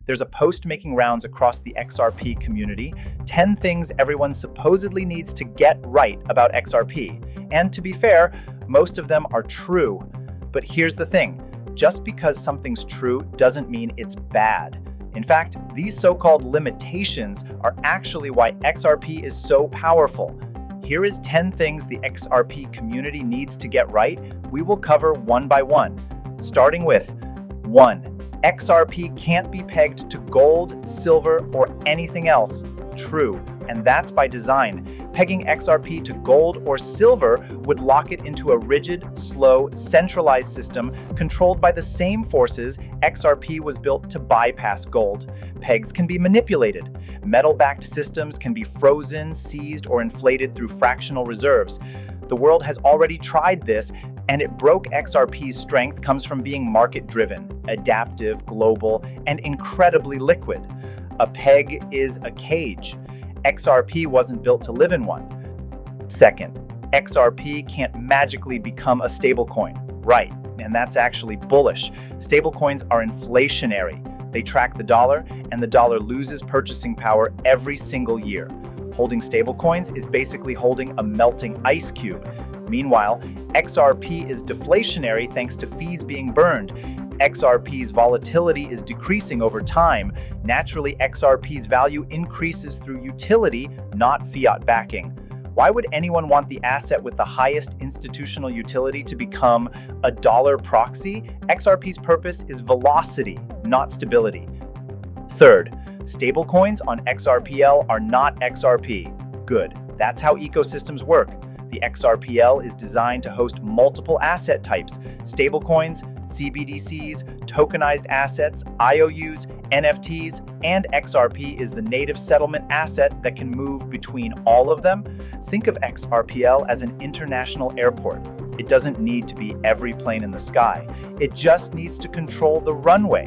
There's a post making rounds across the XRP community, 10 things everyone supposedly needs to get right about XRP. And to be fair, most of them are true. But here's the thing, just because something's true doesn't mean it's bad. In fact, these so-called limitations are actually why XRP is so powerful. Here is 10 things the XRP community needs to get right. We will cover one by one, starting with 1. XRP can't be pegged to gold, silver, or anything else. True, and that's by design. Pegging XRP to gold or silver would lock it into a rigid, slow, centralized system controlled by the same forces XRP was built to bypass gold. Pegs can be manipulated. Metal-backed systems can be frozen, seized, or inflated through fractional reserves. The world has already tried this, and it broke. XRP's strength comes from being market-driven, adaptive, global, and incredibly liquid. A peg is a cage. XRP wasn't built to live in one. Second, XRP can't magically become a stablecoin. Right, and that's actually bullish. Stablecoins are inflationary. They track the dollar, and the dollar loses purchasing power every single year. Holding stablecoins is basically holding a melting ice cube. Meanwhile, XRP is deflationary thanks to fees being burned. XRP's volatility is decreasing over time. Naturally, XRP's value increases through utility, not fiat backing. Why would anyone want the asset with the highest institutional utility to become a dollar proxy? XRP's purpose is velocity, not stability. Third, stablecoins on XRPL are not XRP. Good. That's how ecosystems work. The XRPL is designed to host multiple asset types: stablecoins, CBDCs, tokenized assets, IOUs, NFTs, and XRP is the native settlement asset that can move between all of them. Think of XRPL as an international airport. It doesn't need to be every plane in the sky. It just needs to control the runway.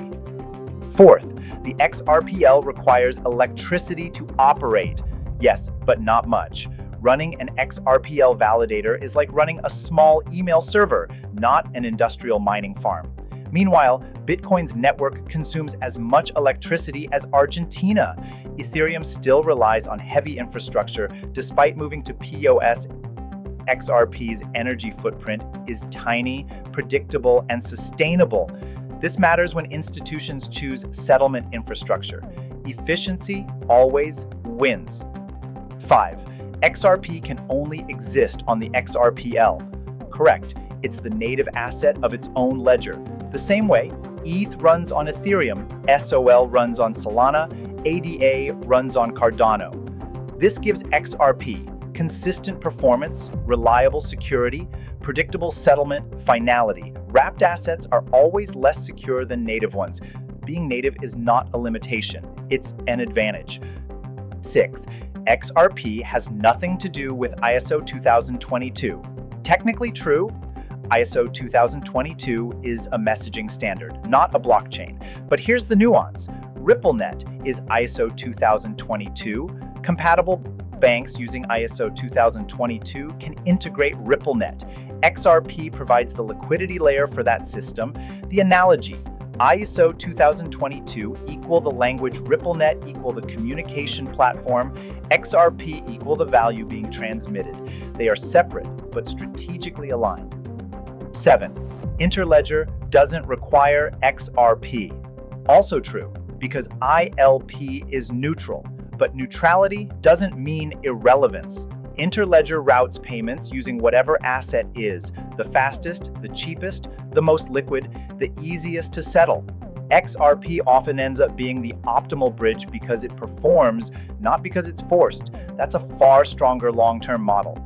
Fourth, the XRPL requires electricity to operate. Yes, but not much. Running an XRPL validator is like running a small email server, not an industrial mining farm. Meanwhile, Bitcoin's network consumes as much electricity as Argentina. Ethereum still relies on heavy infrastructure despite moving to POS. XRP's energy footprint is tiny, predictable, and sustainable. This matters when institutions choose settlement infrastructure. Efficiency always wins. 5. XRP can only exist on the XRPL. Correct, it's the native asset of its own ledger. The same way, ETH runs on Ethereum, SOL runs on Solana, ADA runs on Cardano. This gives XRP consistent performance, reliable security, predictable settlement, finality. Wrapped assets are always less secure than native ones. Being native is not a limitation, it's an advantage. 6th, XRP has nothing to do with ISO 2022. Technically true, ISO 2022 is a messaging standard, not a blockchain. But here's the nuance. RippleNet is ISO 2022. Compatible banks using ISO 2022 can integrate RippleNet. XRP provides the liquidity layer for that system. The analogy: ISO 2022 equal the language, RippleNet equal the communication platform, XRP equal the value being transmitted. They are separate but strategically aligned. 7. Interledger doesn't require XRP. Also true, because ILP is neutral, but neutrality doesn't mean irrelevance. Interledger routes payments using whatever asset is the fastest, the cheapest, the most liquid, the easiest to settle. XRP often ends up being the optimal bridge because it performs, not because it's forced. That's a far stronger long-term model.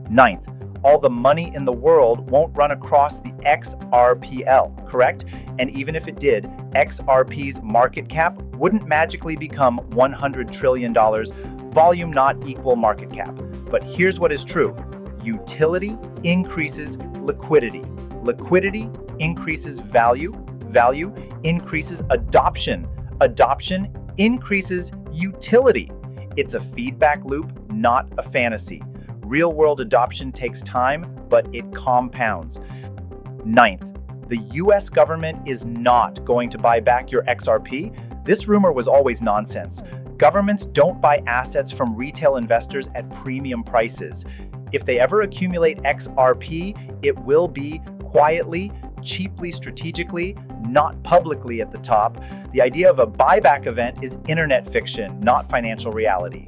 9th, all the money in the world won't run across the XRPL, correct? And even if it did, XRP's market cap wouldn't magically become $100 trillion, volume not equal market cap. But here's what is true. Utility increases liquidity. Liquidity increases value. Value increases adoption. Adoption increases utility. It's a feedback loop, not a fantasy. Real-world adoption takes time, but it compounds. 9th, the US government is not going to buy back your XRP. This rumor was always nonsense. Governments don't buy assets from retail investors at premium prices. If they ever accumulate XRP, it will be quietly, cheaply, strategically, not publicly at the top. The idea of a buyback event is internet fiction, not financial reality.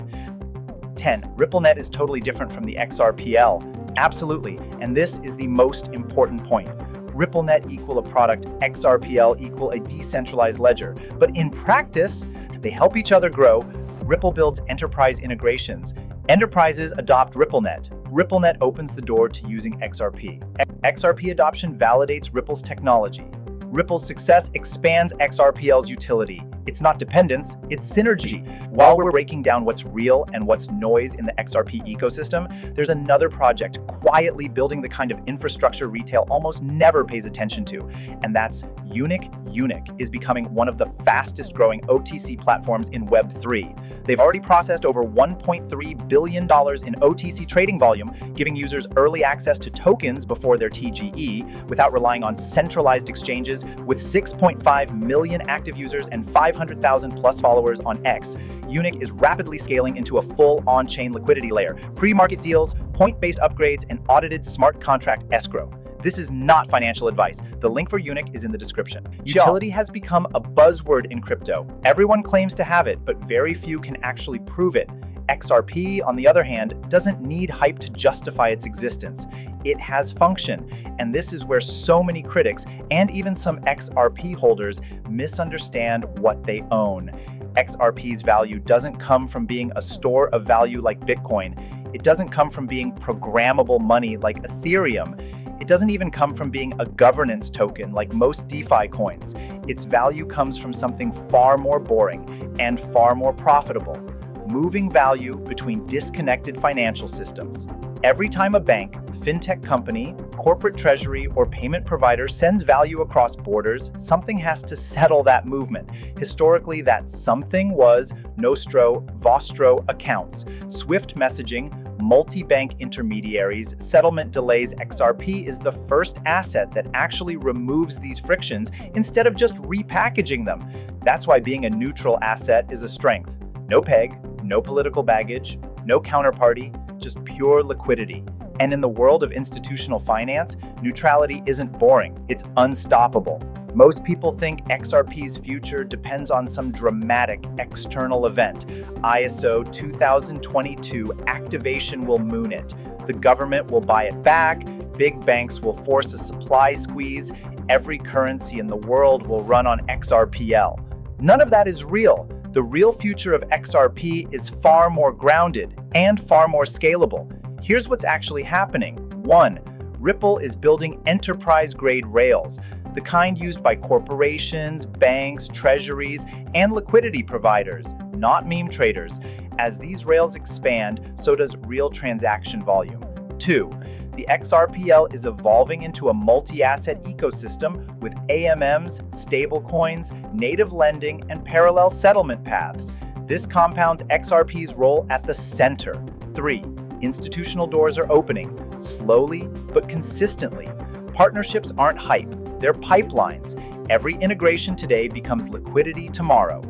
10. RippleNet is totally different from the XRPL. Absolutely, and this is the most important point. RippleNet equal a product, XRPL equal a decentralized ledger. But in practice, they help each other grow. Ripple builds enterprise integrations. Enterprises adopt RippleNet. RippleNet opens the door to using XRP. XRP adoption validates Ripple's technology. Ripple's success expands XRPL's utility. It's not dependence, it's synergy. While we're breaking down what's real and what's noise in the XRP ecosystem, there's another project quietly building the kind of infrastructure retail almost never pays attention to, and that's Unic. Unic is becoming one of the fastest growing OTC platforms in Web3. They've already processed over $1.3 billion in OTC trading volume, giving users early access to tokens before their TGE without relying on centralized exchanges. With 6.5 million active users and 500,000 plus followers on X, Unic is rapidly scaling into a full on-chain liquidity layer, pre-market deals, point-based upgrades, and audited smart contract escrow. This is not financial advice. The link for Unic is in the description. Utility has become a buzzword in crypto. Everyone claims to have it, but very few can actually prove it. XRP, on the other hand, doesn't need hype to justify its existence. It has function, and this is where so many critics and even some XRP holders misunderstand what they own. XRP's value doesn't come from being a store of value like Bitcoin. It doesn't come from being programmable money like Ethereum. It doesn't even come from being a governance token like most DeFi coins. Its value comes from something far more boring and far more profitable: moving value between disconnected financial systems. Every time a bank, fintech company, corporate treasury, or payment provider sends value across borders, something has to settle that movement. Historically, that something was Nostro, Vostro accounts, Swift messaging, multi-bank intermediaries, settlement delays. XRP is the first asset that actually removes these frictions instead of just repackaging them. That's why being a neutral asset is a strength. No peg, no political baggage, no counterparty, just pure liquidity. And in the world of institutional finance, neutrality isn't boring, it's unstoppable. Most people think XRP's future depends on some dramatic external event. ISO 2022 activation will moon it. The government will buy it back, big banks will force a supply squeeze, every currency in the world will run on XRPL. None of that is real. The real future of XRP is far more grounded and far more scalable. Here's what's actually happening. 1. Ripple is building enterprise-grade rails, the kind used by corporations, banks, treasuries, and liquidity providers, not meme traders. As these rails expand, so does real transaction volume. 2. The XRPL is evolving into a multi-asset ecosystem with AMMs, stablecoins, native lending, and parallel settlement paths. This compounds XRP's role at the center. 3. Institutional doors are opening, slowly but consistently. Partnerships aren't hype, they're pipelines. Every integration today becomes liquidity tomorrow.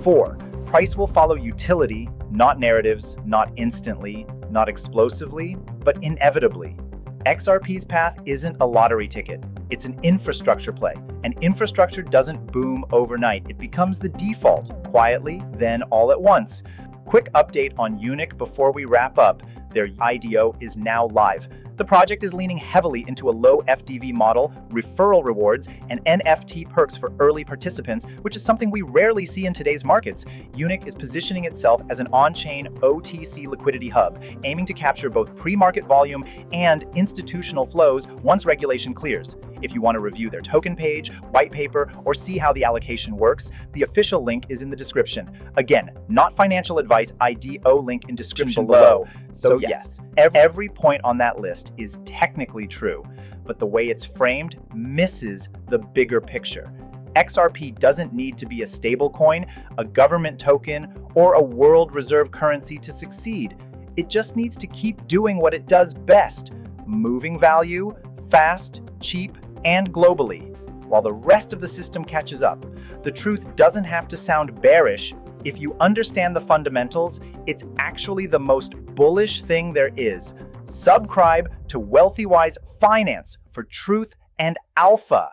4. Price will follow utility, not narratives, not instantly, not explosively, but inevitably. XRP's path isn't a lottery ticket, it's an infrastructure play. And infrastructure doesn't boom overnight, it becomes the default, quietly, then all at once. Quick update on Unic before we wrap up. Their IDO is now live. The project is leaning heavily into a low FDV model, referral rewards, and NFT perks for early participants, which is something we rarely see in today's markets. Unic is positioning itself as an on-chain OTC liquidity hub, aiming to capture both pre-market volume and institutional flows once regulation clears. If you want to review their token page, white paper, or see how the allocation works, the official link is in the description. Again, not financial advice, IDO link in description below. So yes, every point on that list is technically true, but the way it's framed misses the bigger picture. XRP doesn't need to be a stablecoin, a government token, or a world reserve currency to succeed. It just needs to keep doing what it does best: moving value, fast, cheap, and globally. while the rest of the system catches up. The truth doesn't have to sound bearish. If you understand the fundamentals, it's actually the most bullish thing there is. Subscribe to Wealthy Wise Finance for truth and alpha.